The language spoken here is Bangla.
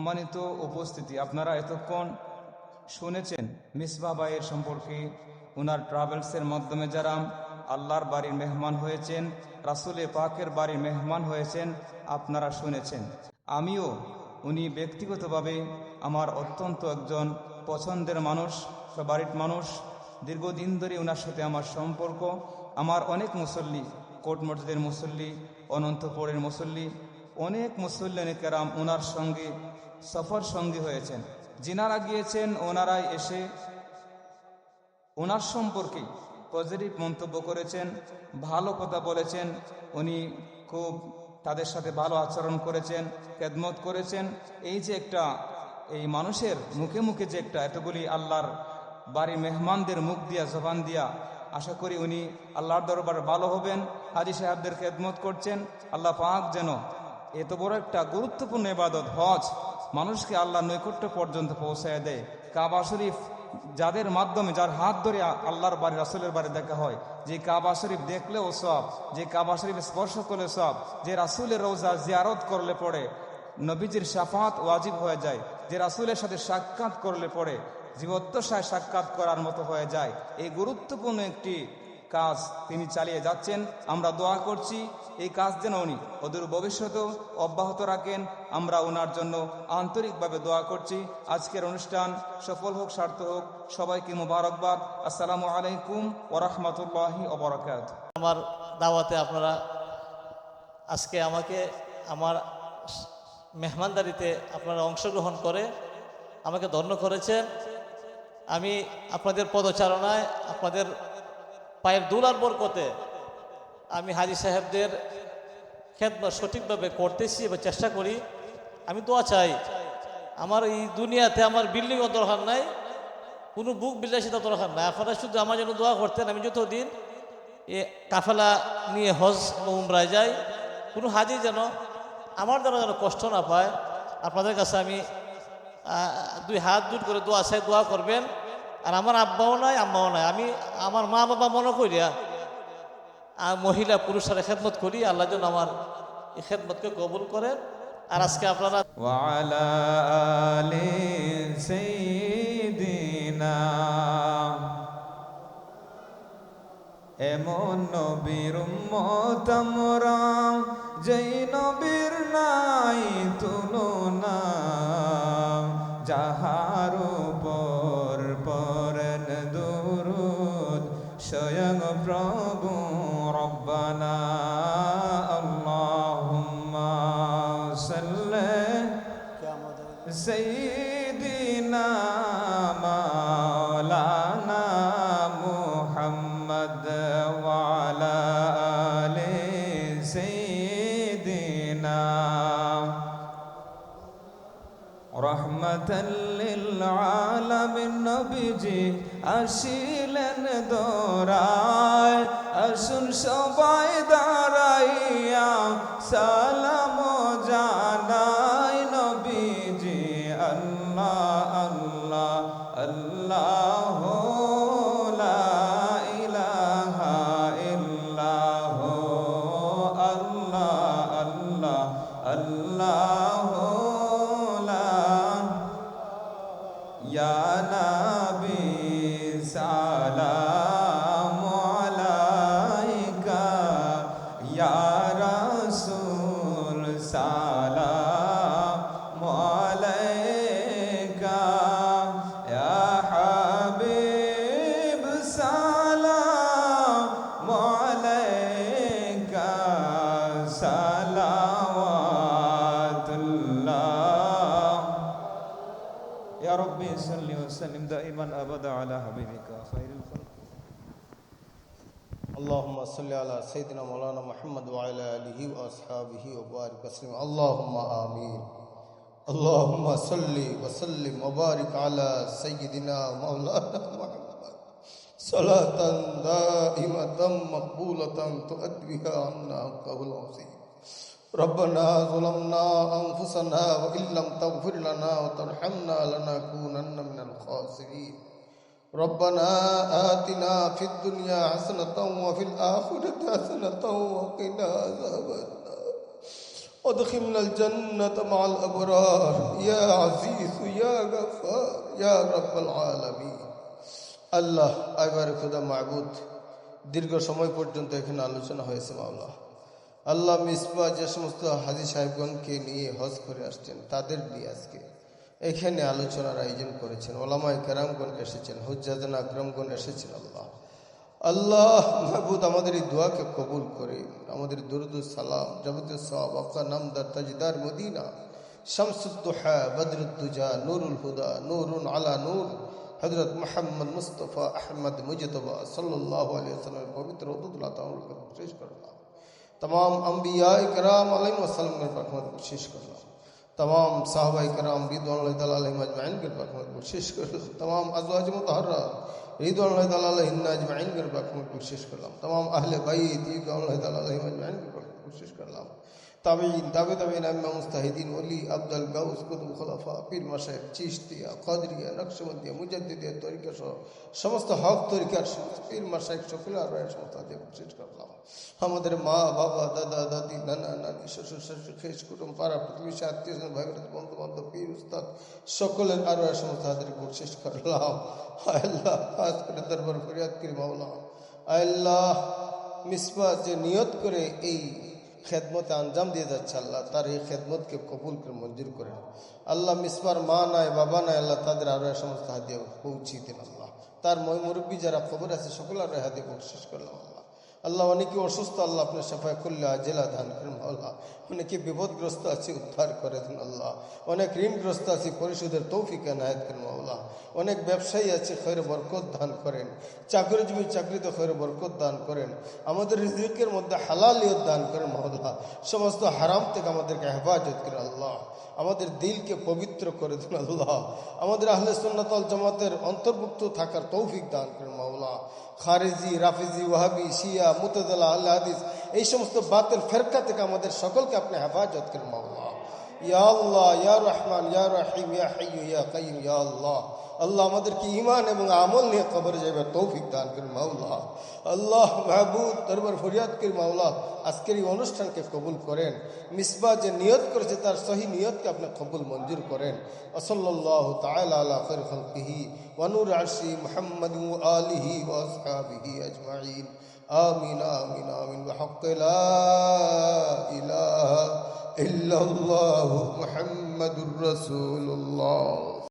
সম্মানিত উপস্থিতি, আপনারা এতক্ষণ শুনেছেন মিসবাহ ভাইয়ের সম্পর্কে। ওনার ট্রাভেলসের মাধ্যমে যারা আল্লাহর বাড়ির মেহমান হয়েছেন, রাসূলে পাকের বাড়ির মেহমান হয়েছেন, আপনারা শুনেছেন। আমিও উনি ব্যক্তিগতভাবে আমার অত্যন্ত একজন পছন্দের মানুষ, বাড়ির মানুষ। দীর্ঘদিন ধরে ওনার সাথে আমার সম্পর্ক। আমার অনেক মুসল্লি, কোট মসজিদের মুসল্লি, অনন্তপুরের মুসল্লি, অনেক মুসল্লিয়ানে কেরাম ওনার সঙ্গে সফর সঙ্গী হয়েছেন। যিনারা গিয়েছেন ওনারাই এসে ওনার সম্পর্কে পজিটিভ মন্তব্য করেছেন, ভালো কথা বলেছেন। উনি খুব তাদের সাথে ভালো আচরণ করেছেন, খেদমত করেছেন। এই যে একটা এই মানুষের মুখে মুখে যে একটা এতগুলি আল্লাহর বাড়ির মেহমানদের মুখ দিয়া জবান দিয়া, আশা করি উনি আল্লাহর দরবারে ভালো হবেন। হাজী সাহেবদের খেদমত করছেন। আল্লাহ পাক যেন এত বড় একটা গুরুত্বপূর্ণ ইবাদত হজ মানুষকে আল্লাহর নৈকট্য পর্যন্ত পৌঁছায় দেয়। কাবা শরীফ যাদের মাধ্যমে, যার হাত ধরে আল্লাহর বাড়ি রাসূলের বাড়ি দেখা হয়, যে কাবা শরীফ দেখলেও সব, যে কাবা শরীফ স্পর্শ করলে সব, যে রাসূলের রওজা জিয়ারত করলে পড়ে নবীজির শাফাত ওয়াজিব হয়ে যায়, যে রাসূলের সাথে সাক্ষাৎ করলে পড়ে জীবদ্দশায় সাক্ষাৎ করার মতো হয়ে যায়। এই গুরুত্বপূর্ণ একটি কাজ তিনি চালিয়ে যাচ্ছেন। আমরা দোয়া করছি এই কাজ যেন উনি অদূর ভবিষ্যতেও অব্যাহত রাখেন। আমরা ওনার জন্য আন্তরিকভাবে দোয়া করছি। আজকের অনুষ্ঠান সফল হোক, সার্থক হোক। সবাইকে মুবারকবাদ। আসসালামু আলাইকুম ওয়া রাহমাতুল্লাহি ওয়া বারাকাতুহু। আমার দাওয়াতে আপনারা আজকে আমাকে আমার মেহমানদারিতে আপনারা অংশগ্রহণ করে আমাকে ধন্য করেছেন। আমি আপনাদের পদচারণায়, আপনাদের পায়ের দুলার বরকতে আমি হাজী সাহেবদের খেদমত সঠিকভাবে করতেছি এবং চেষ্টা করি। আমি দোয়া চাই, আমার এই দুনিয়াতে আমার বিল্ডিংও দরকার নাই, কোনো বুক বিলাসিতা দরকার নাই। আপনারা শুধু আমার জন্য দোয়া করতেন। আমি যতদিন এ কাফেলা নিয়ে হজ এবং উমরায় যাই, কোনো হাজি যেন আমার দ্বারা যেন কষ্ট না পায়। আপনাদের কাছে আমি দুই হাত জোড় করে দোয়া চাই, দোয়া করবেন। আর আমার আব্বাও নাই, আম্মাও নাই, আমি আমার মা বাবা মনে করিয়া মহিলা পুরুষরা খেদমত করি। আল্লাহ যেন আমার এই খেদমতকে কবুল করেন। আর আজকে আপনারা ওয়ালা আলি সাইয়্যিদিনা, এমন নবীর উম্মত আমরা, যেই নবীর নাই তুলনা, যাহার উপর পড়েন দুরূদ স্বয়ং প্রভু রব্বানা। আল্লাহুম্মা সাল্লি সাইয়্যিদিনা মাওলানা মুহাম্মদ ওয়া আলা আলি সাইয়্যিদিনা। রহমাতাল লিল আলামিন নবীজি আসিলেন দোরায়, আসুন সবাই দাঁড়াইয়া সালাম জানাই নবীজি। আল্লাহ আল্লাহ আল্লাহ লা ইলাহা ইল্লাহ, আল্লাহ আল্লাহ আল্লাহ ইয়া নবী সালামু আলাইকা, ইয়া রাসূল সালামু আলাইকা, ইয়া হাবিব সালামু আলাইকা, সালাওয়াতুল্লাহ। ইয়া রাব্বি সাল্লি ওয়া সাল্লিম দাইমান আবাদা আলা হাবিবিকা খায়রুল খালক। اللهم صل على سيدنا مولانا محمد وعلى آله وأصحابه وبارك وسلم. اللهم آمين. اللهم صل وسلم وبارك على سيدنا مولانا محمد صلاة دائمة مقبولة تؤدي بها عنا حقه العظيم. ربنا ظلمنا أنفسنا وإن لم تغفر لنا وترحمنا لنكونن من الخاسرين. ربنا آتنا في الدنيا حسنة وفي الآخرة حسنة وقنا عذاب النار. وادخلنا الجنة مع الأبرار يا عزيز يا غفار يا رب العالمين আল্লাহ আইবারে খোদা মাহবুদ দীর্ঘ সময় পর্যন্ত এখানে আলোচনা হয়েছে মাওলা আল্লাহ মিসবাহ যে সমস্ত হাজী সাহেবগণকে নিয়ে হজ করে আসছেন তাদের নিয়ে আজকে এখানে আলোচনার আয়োজন করেছেন ওলামায়ে কেরামগণ এসেছেন হুজ্জাতুল আকরামগণ এসেছেন আল্লাহ আল্লাহ মাহবুদ আমাদের এই দোয়াকে কবুল করে আমাদের দুরুদ সালাম যাবতীয় সওয়াব আপনার নামদার তাজদার মদিনা শামসুদ দুহা বদরুদ দুজা নূরুল হুদা নূরুন আলা নূর হযরত মুহাম্মদ মুস্তাফা আহমদ মুজতবা সাল্লাল্লাহু আলাইহি ওয়াসাল্লামের পবিত্র রদুল্লাহ তাআলাকে শেষ করলাম तमाम अंबिया इकराम अलैहिस्सलाम के रहमत बख्शिश करना तमाम साहबा इकराम रिदवानुल्लाहि तआला अलैहिम अजमाइन के रहमत बख्शिश करना तमाम अज़वाज मुतहर्रा रिदवानुल्लाहि तआला अलैहिन अजमाइन के रहमत बख्शिश करना तमाम अहले बैत रिदवानुल्लाहि तआला अलैहिम अजमाइन के रहमत बख्शिश करना ताबईन ताबईन अइम्मा मुस्ताहिदीन वली अब्दुल गौस कुतुब खुलाफा पीर मशाइख चिश्तिया कादरिया नक्शबंदिया मुजद्दिदिया तरीका समस्त हक तरीकाর পীর মাশাইখ সকলে আর সমস্ত আদি বর্ষিত করলাম আমাদের মা বাবা দাদা দাদি নানা নানি শ্বশুর শাশুড়ি খেস কুটুম পাড়া প্রতিবেশী আত্মীয়স্বজন ভাই বন্ধু বান্ধব পীর উস্তাদ সকলের আরো সমস্ত আদি বর্ষিত করলাম আল্লাহ খাস করে দরবার ফরিয়াদ করি মাওলা আল্লাহ মিসবাহ যে নিয়ত করে এই খেদমতে আঞ্জাম দিয়ে যাচ্ছে আল্লাহ তার এই খেদমতকে কবুল করে মঞ্জুর করেন আল্লাহ মিসবার মা নাই বাবা নাই আল্লাহ তাদের আরো সমস্ত হাদিয়া পৌঁছিয়ে দেন আল্লাহ তার মুরব্বী যারা খবর আছে সকলের হাদিয়া বকশিশ করলাম আল্লাহ আল্লাহ অনেকে অসুস্থ আল্লাহ আপনার সাফায় করলে জেলা দান করেন আল্লাহ অনেকে বিপদগ্রস্ত আছে উদ্ধার করে দেন আল্লাহ অনেক ঋণগ্রস্ত আছে পরিশোধের তৌফিক এনায়েত করেন আল্লাহ অনেক ব্যবসায়ী আছে খৈরে বরকত দান করেন চাকরিজীবী চাকরিতে খৈরে বরকত দান করেন আমাদের রিজিকের মধ্যে হালালিয়ত দান করেন আল্লাহ সমস্ত হারাম থেকে আমাদেরকে হেফাজত করেন আল্লাহ আমাদের দিলকে পবিত্র করে দেন আল্লাহ আমাদের আহলে সুন্নাত ওয়াল জামাতের অন্তর্ভুক্ত থাকার তৌফিক দান করেন মাওলা খারিজি রাফিজি ওয়াহাবি শিয়া মুতাজিলা আহলে হাদিস এই সমস্ত বাতিল ফিরকা থেকে আমাদের সকলকে আপনি হেফাজত করেন মাওলা ইয়া আল্লাহ ইয়া রহমান ইয়া রহিম ইয়া হাইয়্যু ইয়া কাইয়্যুম ইয়া আল্লাহ আল্লাহ আমাদেরকে ঈমান এবং আমল নিয়ে কবরে যাবে তৌফিক দান করেন মাওলা আল্লাহ মাহবুব দরবার ফরিয়াদ করি মাওলা আজকের এই অনুষ্ঠানকে কবুল করেন মিসবাহ যে নিয়ত করেছে তার সহি নিয়তকে আপনি কবুল মঞ্জুর করেন সাল্লাল্লাহু তাআলা আলা খায়রি খালকিহি ওয়া নূর আরশি মুহাম্মাদ ওয়া আলিহি ওয়া আসহাবিহি আজমাইন আমিন আমিন আমিন বিহাক্কি লা ইলাহা ইল্লাল্লাহু মুহাম্মাদুর রাসূলুল্লাহ